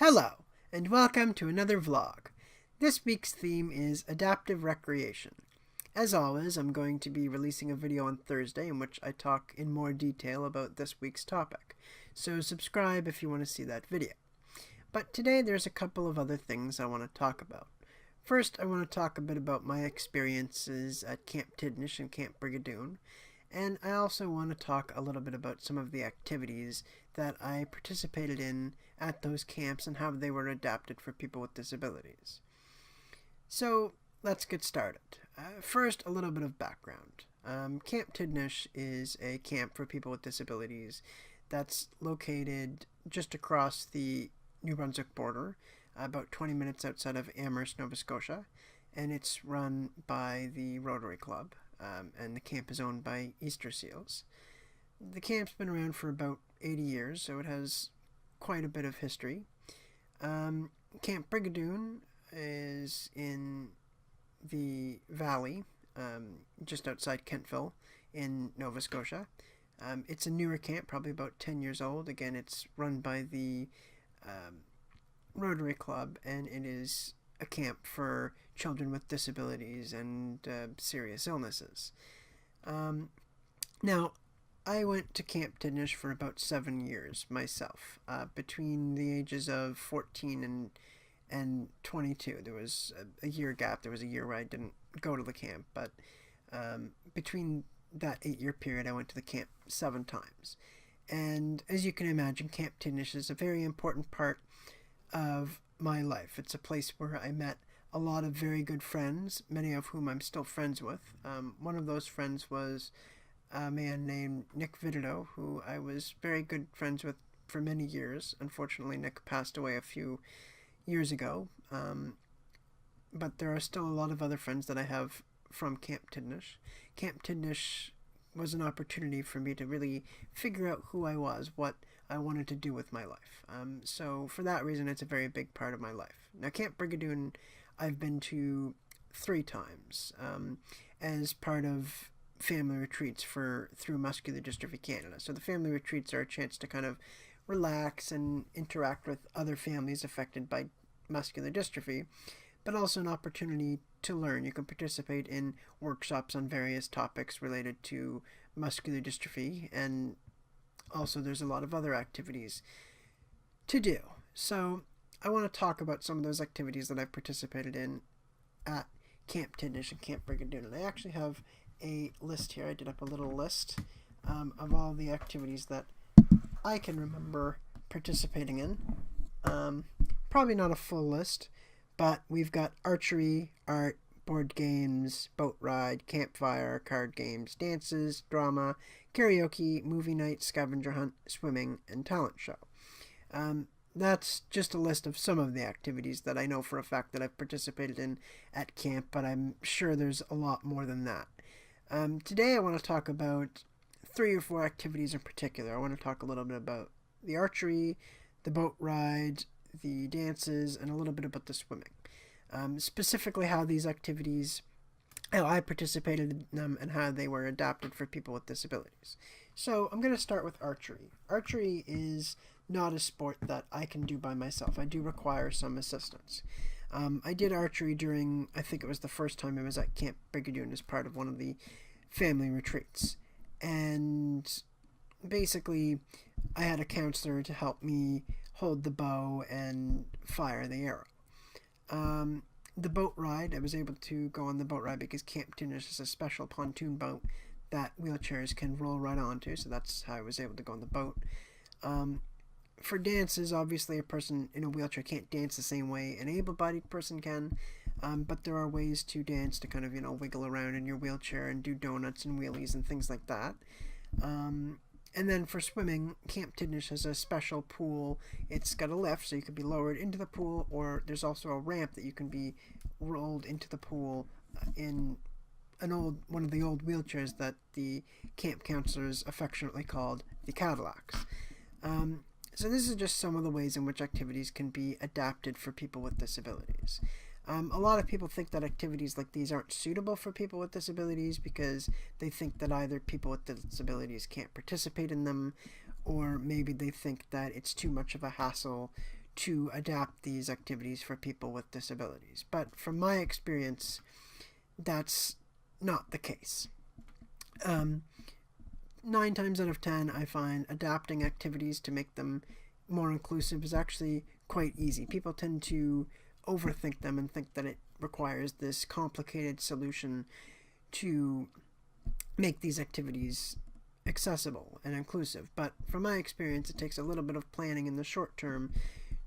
Hello, and welcome to another vlog. This week's theme is adaptive recreation. As always, I'm going to be releasing a video on Thursday in which I talk in more detail about this week's topic, so subscribe if you want to see that video. But today there's a couple of other things I want to talk about. First, I want to talk a bit about my experiences at Camp Tidnish and Camp Brigadoon, and I also want to talk a little bit about some of the activities that I participated in at those camps and how they were adapted for people with disabilities. So let's get started. First, a little bit of background. Camp Tidnish is a camp for people with disabilities that's located just across the New Brunswick border, about 20 minutes outside of Amherst, Nova Scotia, and it's run by the Rotary Club, and the camp is owned by Easter Seals. The camp's been around for about 80 years, so it has quite a bit of history. Camp Brigadoon is in the valley, just outside Kentville in Nova Scotia. It's a newer camp, probably about 10 years old. Again, it's run by the Rotary Club, and it is a camp for children with disabilities and serious illnesses. Now, I went to Camp Tidnish for about 7 years myself. Between the ages of 14 and 22, there was a year gap. There was a year where I didn't go to the camp, but between that 8-year period, I went to the camp 7 times. And as you can imagine, Camp Tidnish is a very important part of my life. It's a place where I met a lot of very good friends, many of whom I'm still friends with. One of those friends was a man named Nick Vidido, who I was very good friends with for many years. Unfortunately, Nick passed away a few years ago, but there are still a lot of other friends that I have from Camp Tidnish. Camp Tidnish was an opportunity for me to really figure out who I was, what I wanted to do with my life. So for that reason, it's a very big part of my life. Now, Camp Brigadoon, I've been to 3 times as part of family retreats through Muscular Dystrophy Canada. So the family retreats are a chance to kind of relax and interact with other families affected by muscular dystrophy, but also an opportunity to learn. You can participate in workshops on various topics related to muscular dystrophy, and also there's a lot of other activities to do. So I want to talk about some of those activities that I've participated in at Camp Tidnish and Camp Brigadoon. And I actually have a list here. I did up a little list of all the activities that I can remember participating in. Probably not a full list, but we've got archery, art, board games, boat ride, campfire, card games, dances, drama, karaoke, movie night, scavenger hunt, swimming, and talent show. That's just a list of some of the activities that I know for a fact that I've participated in at camp, but I'm sure there's a lot more than that. Today I want to talk about 3 or 4 activities in particular. I want to talk a little bit about the archery, the boat ride, the dances, and a little bit about the swimming. Specifically how these activities, how I participated in them, and how they were adapted for people with disabilities. So I'm going to start with archery. Archery is not a sport that I can do by myself. I do require some assistance. I did archery during, I think it was the first time I was at Camp Brigadoon as part of one of the family retreats. And basically, I had a counselor to help me hold the bow and fire the arrow. The boat ride, I was able to go on the boat ride because Camp Tidnish is a special pontoon boat that wheelchairs can roll right onto, so that's how I was able to go on the boat. For dances, obviously a person in a wheelchair can't dance the same way an able-bodied person can, but there are ways to dance to kind of, wiggle around in your wheelchair and do donuts and wheelies and things like that. And then for swimming, Camp Tidnish has a special pool. It's got a lift, so you can be lowered into the pool, or there's also a ramp that you can be rolled into the pool in one of the old wheelchairs that the camp counselors affectionately called the Cadillacs. So this is just some of the ways in which activities can be adapted for people with disabilities. A lot of people think that activities like these aren't suitable for people with disabilities because they think that either people with disabilities can't participate in them, or maybe they think that it's too much of a hassle to adapt these activities for people with disabilities. But from my experience, that's not the case. 9 times out of 10, I find adapting activities to make them more inclusive is actually quite easy. People tend to overthink them and think that it requires this complicated solution to make these activities accessible and inclusive. But from my experience, it takes a little bit of planning in the short term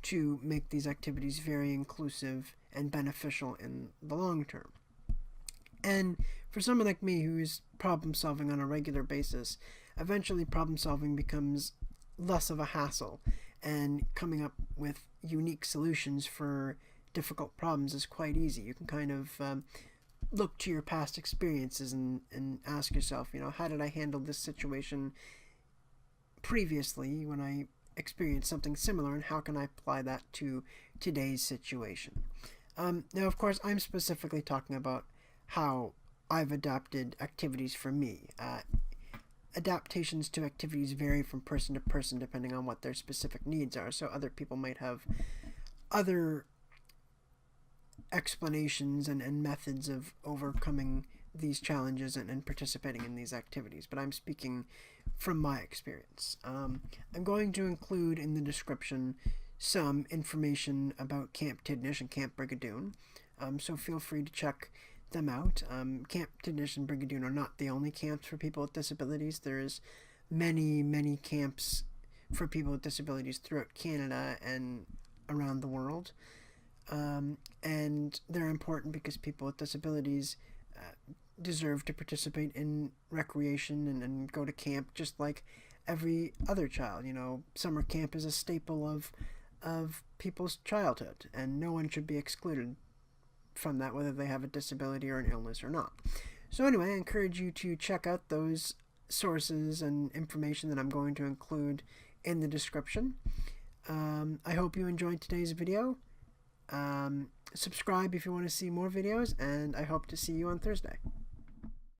to make these activities very inclusive and beneficial in the long term. And for someone like me who is problem solving on a regular basis, eventually problem solving becomes less of a hassle, and coming up with unique solutions for difficult problems is quite easy. You can kind of look to your past experiences and ask yourself, how did I handle this situation previously when I experienced something similar, and how can I apply that to today's situation? Now, of course, I'm specifically talking about how I've adapted activities for me. Adaptations to activities vary from person to person depending on what their specific needs are, so other people might have other explanations and methods of overcoming these challenges and participating in these activities, but I'm speaking from my experience. I'm going to include in the description some information about Camp Tidnish and Camp Brigadoon, so feel free to check them out. Camp Tidnish and Brigadoon are not the only camps for people with disabilities. There's many camps for people with disabilities throughout Canada and around the world. And they're important because people with disabilities deserve to participate in recreation and go to camp just like every other child. Summer camp is a staple of people's childhood, and no one should be excluded from that, whether they have a disability or an illness or not. So anyway, I encourage you to check out those sources and information that I'm going to include in the description. I hope you enjoyed today's video. Subscribe if you want to see more videos, and I hope to see you on Thursday.